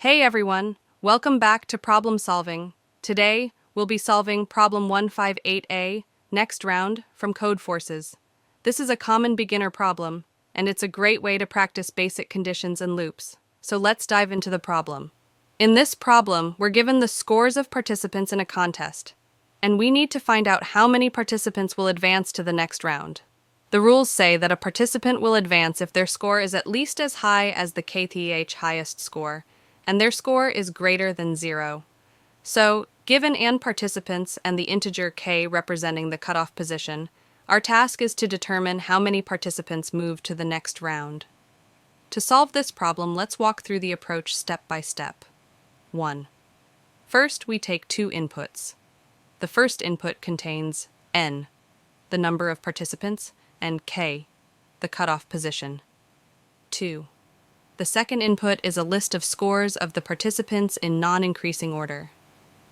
Hey everyone, welcome back to Problem Solving. Today, we'll be solving Problem 158A Next Round from Code Forces. This is a common beginner problem, and it's a great way to practice basic conditions and loops. So let's dive into the problem. In this problem, we're given the scores of participants in a contest, and we need to find out how many participants will advance to the next round. The rules say that a participant will advance if their score is at least as high as the KTH highest score, and their score is greater than 0. So, given n participants and the integer k representing the cutoff position, our task is to determine how many participants move to the next round. To solve this problem, let's walk through the approach step by step. 1. First, we take two inputs. The first input contains n, the number of participants, and k, the cutoff position. 2. The second input is a list of scores of the participants in non-increasing order.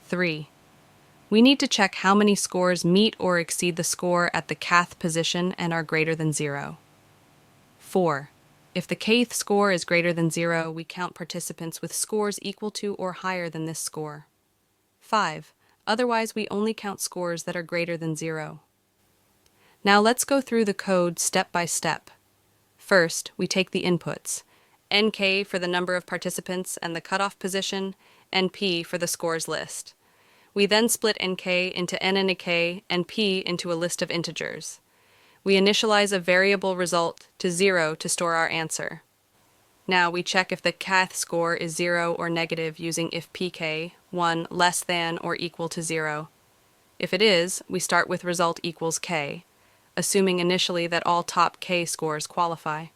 3. We need to check how many scores meet or exceed the score at the kth position and are greater than 0. 4. If the kth score is greater than 0, we count participants with scores equal to or higher than this score. 5. Otherwise, we only count scores that are greater than 0. Now let's go through the code step by step. First, we take the inputs, nk for the number of participants and the cutoff position, and p for the scores list. We then split nk into n and a k and p into a list of integers. We initialize a variable result to 0 to store our answer. Now we check if the kth score is 0 or negative using if pk, 1 less than or equal to 0. If it is, we start with result equals k, assuming initially that all top k scores qualify.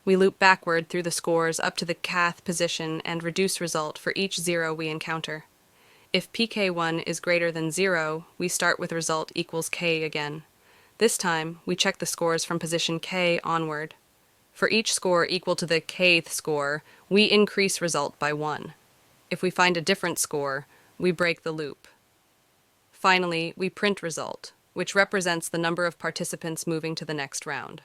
We loop backward through the scores up to the kth position and reduce result for each 0 we encounter. If pk1 is greater than 0, we start with result equals k again. This time, we check the scores from position k onward. For each score equal to the kth score, we increase result by 1. If we find a different score, we break the loop. Finally, we print result, which represents the number of participants moving to the next round.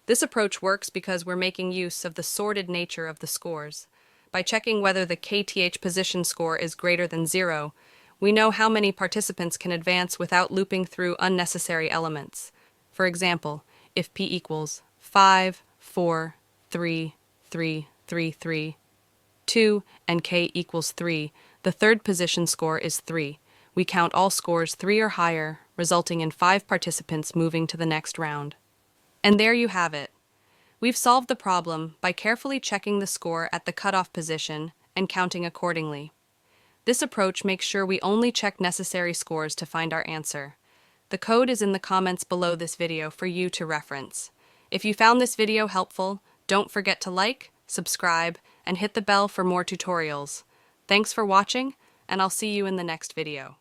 This approach works because we're making use of the sorted nature of the scores. By checking whether the KTH position score is greater than 0, we know how many participants can advance without looping through unnecessary elements. For example, if p equals 5, 4, 3, 3, 3, 3, 2, and k equals 3, the third position score is 3. We count all scores 3 or higher, resulting in 5 participants moving to the next round. And there you have it. We've solved the problem by carefully checking the score at the cutoff position and counting accordingly. This approach makes sure we only check necessary scores to find our answer. The code is in the comments below this video for you to reference. If you found this video helpful, don't forget to like, subscribe, and hit the bell for more tutorials. Thanks for watching, and I'll see you in the next video.